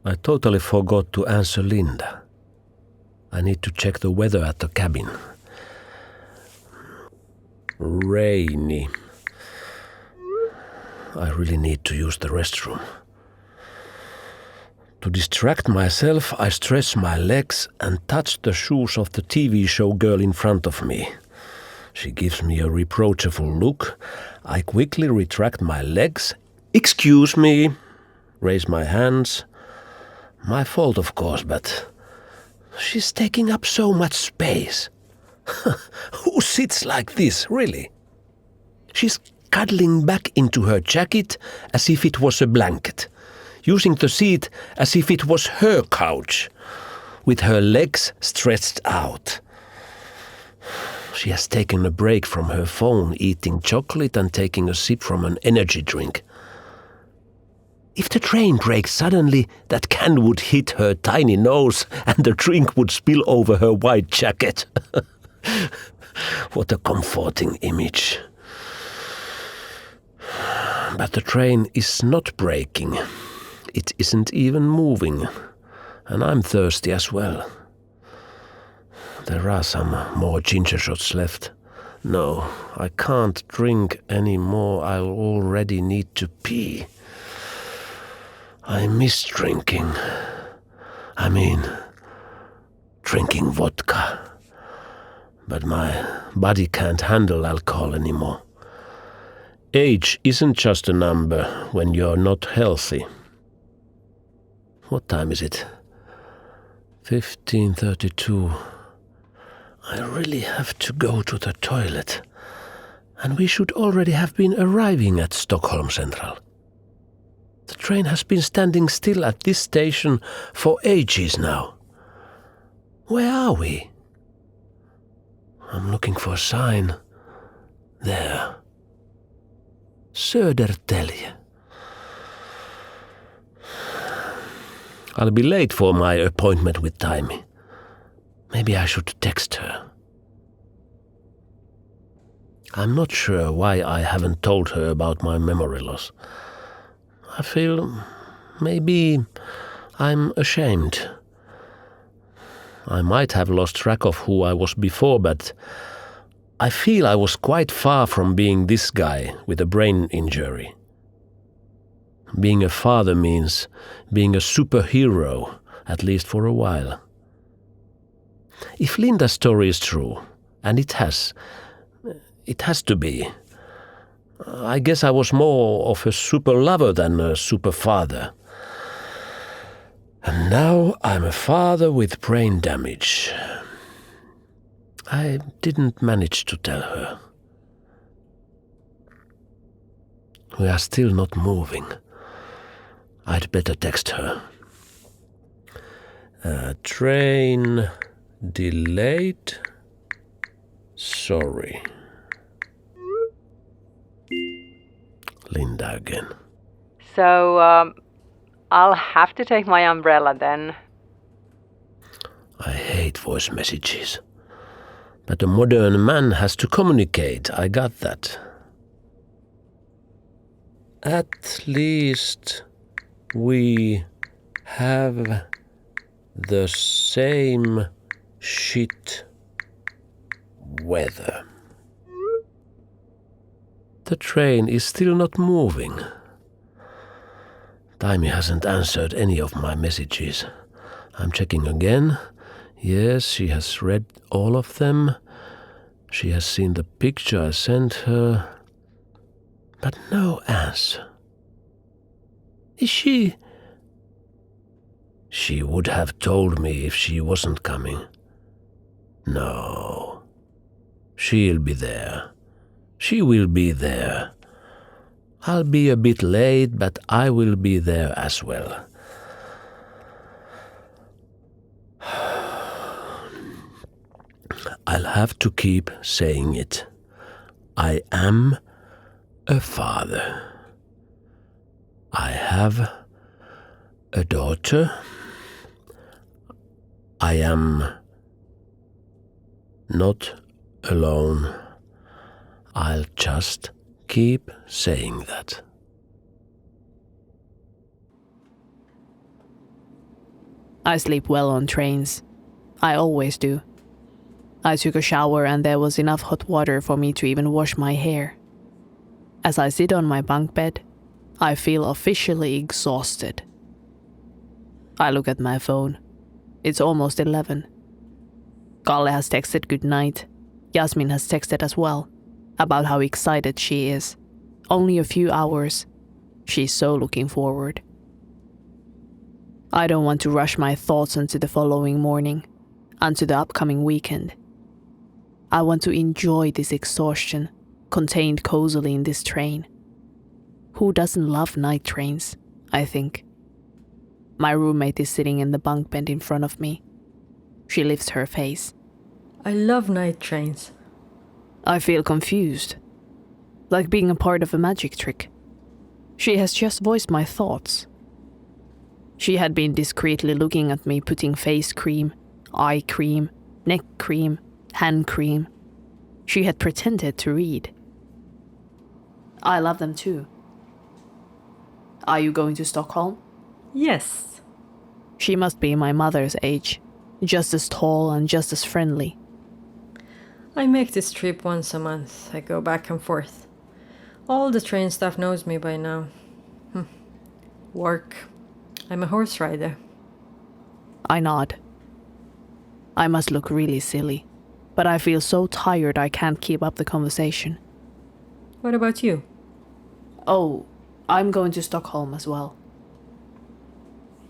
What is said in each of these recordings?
I totally forgot to answer Linda. I need to check the weather at the cabin. Rainy. I really need to use the restroom. To distract myself, I stretch my legs and touch the shoes of the TV show girl in front of me. She gives me a reproachful look. I quickly retract my legs. Excuse me. Raise my hands. My fault, of course, but she's taking up so much space. Who sits like this, really? She's cuddling back into her jacket as if it was a blanket, using the seat as if it was her couch, with her legs stretched out. She has taken a break from her phone, eating chocolate and taking a sip from an energy drink. If the train breaks suddenly, that can would hit her tiny nose and the drink would spill over her white jacket. What a comforting image. But the train is not breaking. It isn't even moving. And I'm thirsty as well. There are some more ginger shots left. No, I can't drink any more. I already need to pee. I miss drinking. I mean, drinking vodka. But my body can't handle alcohol anymore. Age isn't just a number when you're not healthy. What time is it? 15:32. I really have to go to the toilet. And we should already have been arriving at Stockholm Central. The train has been standing still at this station for ages now. Where are we? I'm looking for a sign. There. Södertälje. I'll be late for my appointment with Taimi. Maybe I should text her. I'm not sure why I haven't told her about my memory loss. I feel maybe I'm ashamed. I might have lost track of who I was before, but I feel I was quite far from being this guy with a brain injury. Being a father means being a superhero, at least for a while. If Linda's story is true, and it has to be, I guess I was more of a super lover than a super father. And now I'm a father with brain damage. I didn't manage to tell her. We are still not moving. I'd better text her. Train delayed. Sorry. Linda again. So, I'll have to take my umbrella then. I hate voice messages. But a modern man has to communicate. I got that. At least we have the same shit weather. The train is still not moving. Taimi hasn't answered any of my messages. I'm checking again. Yes, she has read all of them. She has seen the picture I sent her. But no answer. Is she... She would have told me if she wasn't coming. No. She'll be there. She will be there. I'll be a bit late, but I will be there as well. I'll have to keep saying it. I am a father. I have a daughter. I am not alone. I'll just keep saying that. I sleep well on trains. I always do. I took a shower and there was enough hot water for me to even wash my hair. As I sit on my bunk bed, I feel officially exhausted. I look at my phone. It's almost 11. Kalle has texted good night. Yasmin has texted as well, about how excited she is. Only a few hours. She's so looking forward. I don't want to rush my thoughts into the following morning, onto the upcoming weekend. I want to enjoy this exhaustion, contained cozily in this train. Who doesn't love night trains, I think. My roommate is sitting in the bunk bed in front of me. She lifts her face. I love night trains. I feel confused, like being a part of a magic trick. She has just voiced my thoughts. She had been discreetly looking at me putting face cream, eye cream, neck cream, hand cream. She had pretended to read. I love them too. Are you going to Stockholm? Yes. She must be my mother's age, just as tall and just as friendly. I make this trip once a month. I go back and forth. All the train staff knows me by now. Work. I'm a horse rider. I nod. I must look really silly, but I feel so tired I can't keep up the conversation. What about you? Oh, I'm going to Stockholm as well.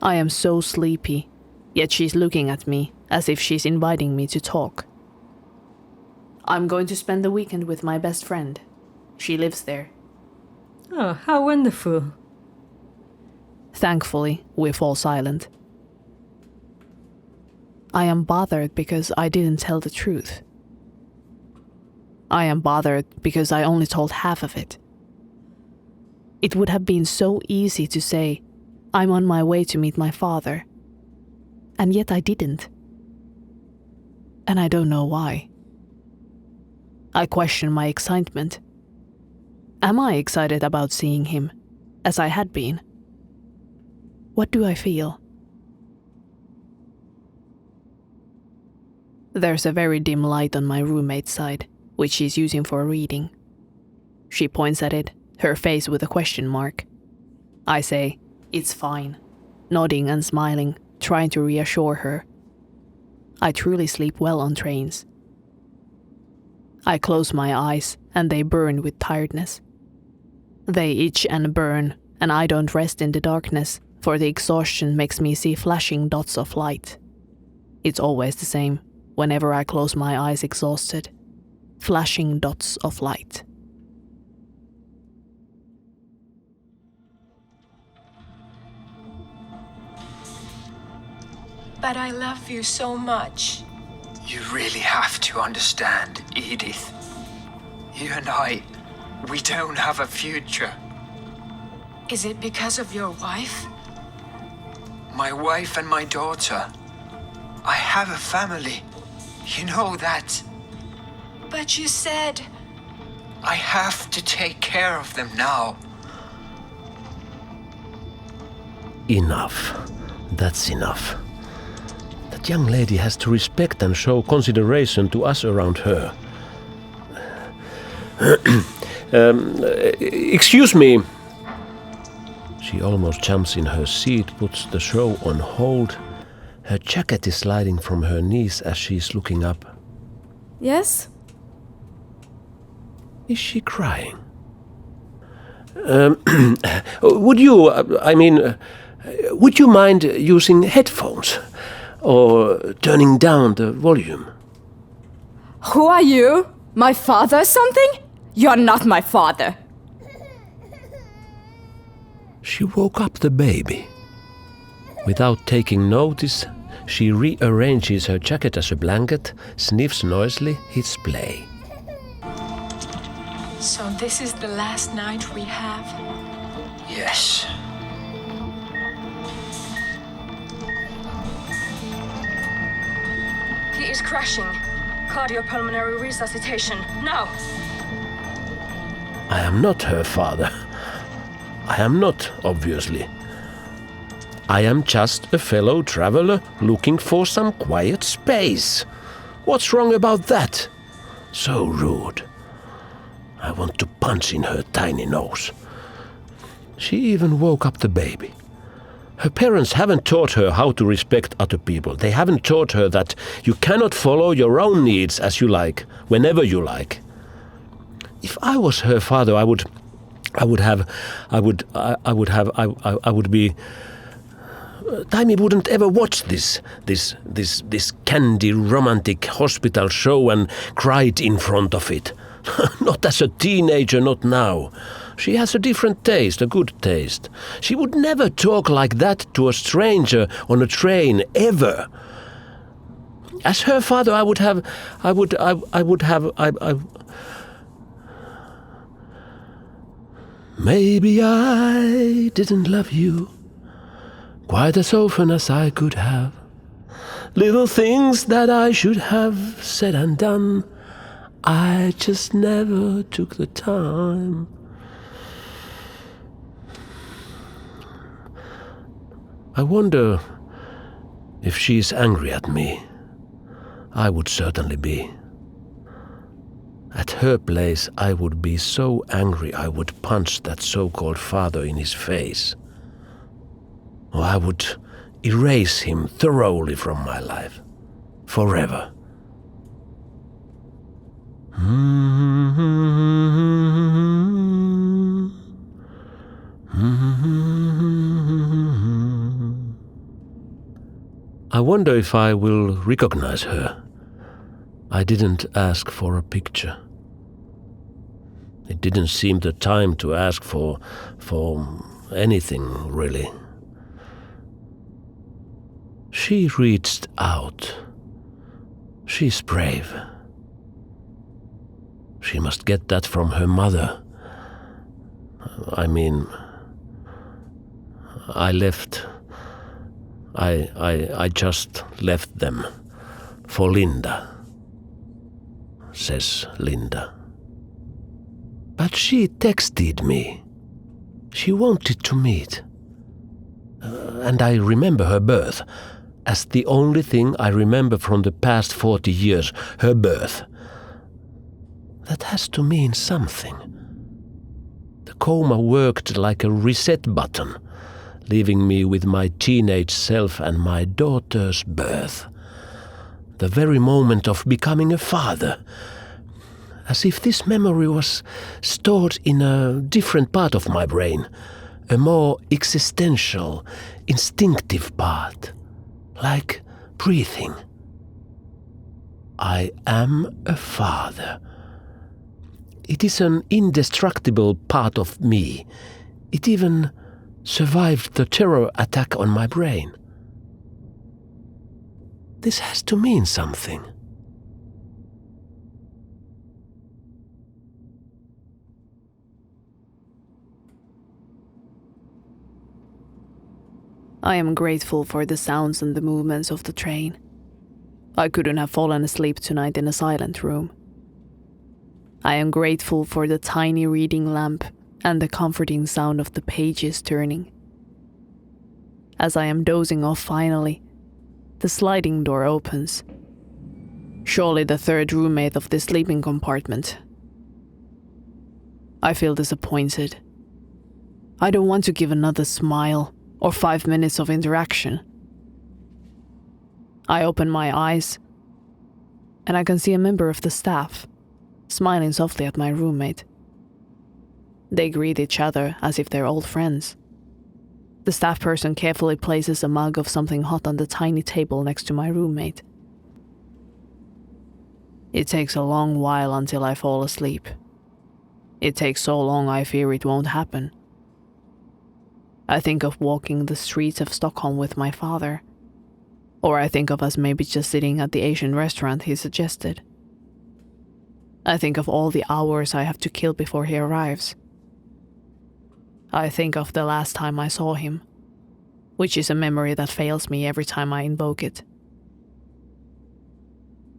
I am so sleepy, yet she's looking at me as if she's inviting me to talk. I'm going to spend the weekend with my best friend. She lives there. Oh, how wonderful. Thankfully, we fall silent. I am bothered because I didn't tell the truth. I am bothered because I only told half of it. It would have been so easy to say, I'm on my way to meet my father. And yet I didn't. And I don't know why. I question my excitement. Am I excited about seeing him, as I had been? What do I feel? There's a very dim light on my roommate's side, which she's using for reading. She points at it, her face with a question mark. I say, it's fine, nodding and smiling, trying to reassure her. I truly sleep well on trains. I close my eyes and they burn with tiredness. They itch and burn, and I don't rest in the darkness, for the exhaustion makes me see flashing dots of light. It's always the same, whenever I close my eyes exhausted. Flashing dots of light. But I love you so much. You really have to understand, Edith. You and I, we don't have a future. Is it because of your wife? My wife and my daughter. I have a family. You know that. But you said... I have to take care of them now. Enough. That's enough. That young lady has to respect and show consideration to us around her. Excuse me. She almost jumps in her seat, puts the show on hold. Her jacket is sliding from her knees as she's looking up. Yes? Is she crying? Would you mind using headphones? Or turning down the volume? Who are you? My father or something? You're not my father. She woke up the baby. Without taking notice, she rearranges her jacket as a blanket, sniffs noisily, hits play. So this is the last night we have? Yes. He is crashing. Cardiopulmonary resuscitation. Now! I am not her father. I am not, obviously. I am just a fellow traveler looking for some quiet space. What's wrong about that? So rude. I want to punch in her tiny nose. She even woke up the baby. Her parents haven't taught her how to respect other people. They haven't taught her that you cannot follow your own needs as you like, whenever you like. If I was her father, I would be. Taimi wouldn't ever watch this candy romantic hospital show and cried in front of it. Not as a teenager, not now. She has a different taste, a good taste. She would never talk like that to a stranger on a train, ever. As her father, Maybe I didn't love you quite as often as I could have. Little things that I should have said and done, I just never took the time. I wonder if she's angry at me. I would certainly be. At her place, I would be so angry I would punch that so-called father in his face. Or I would erase him thoroughly from my life. Forever. I wonder if I will recognize her. I didn't ask for a picture. It didn't seem the time to ask for anything, really. She reached out. She's brave. She must get that from her mother. I mean, I just left them for Linda, says Linda. But she texted me. She wanted to meet. And I remember her birth as the only thing I remember from the past 40 years, her birth. That has to mean something. The coma worked like a reset button, leaving me with my teenage self and my daughter's birth. The very moment of becoming a father. As if this memory was stored in a different part of my brain, a more existential, instinctive part, like breathing. I am a father. It is an indestructible part of me. It even survived the terror attack on my brain. This has to mean something. I am grateful for the sounds and the movements of the train. I couldn't have fallen asleep tonight in a silent room. I am grateful for the tiny reading lamp and the comforting sound of the pages turning. As I am dozing off finally, the sliding door opens. Surely the third roommate of this sleeping compartment. I feel disappointed. I don't want to give another smile or 5 minutes of interaction. I open my eyes, and I can see a member of the staff, smiling softly at my roommate. They greet each other as if they're old friends. The staff person carefully places a mug of something hot on the tiny table next to my roommate. It takes a long while until I fall asleep. It takes so long I fear it won't happen. I think of walking the streets of Stockholm with my father. Or I think of us maybe just sitting at the Asian restaurant he suggested. I think of all the hours I have to kill before he arrives. I think of the last time I saw him, which is a memory that fails me every time I invoke it.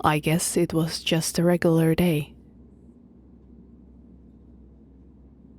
I guess it was just a regular day.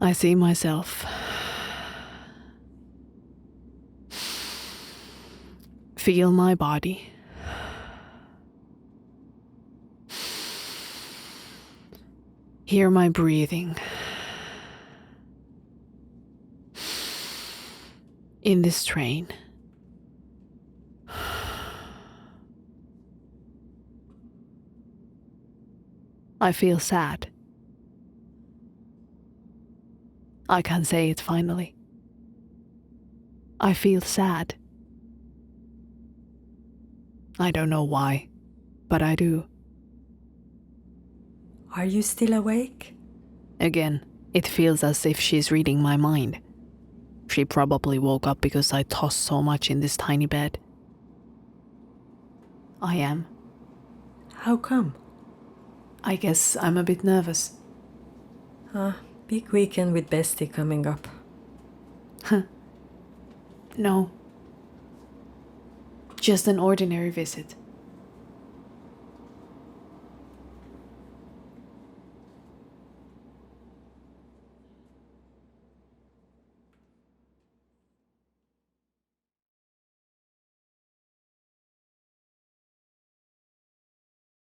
I see myself Feel my body. Hear my breathing. In this train. I feel sad. I can say it finally. I feel sad. I don't know why, but I do. Are you still awake? Again, it feels as if she's reading my mind. She probably woke up because I tossed so much in this tiny bed. I am. How come? I guess I'm a bit nervous. Big weekend with Bestie coming up. No. Just an ordinary visit.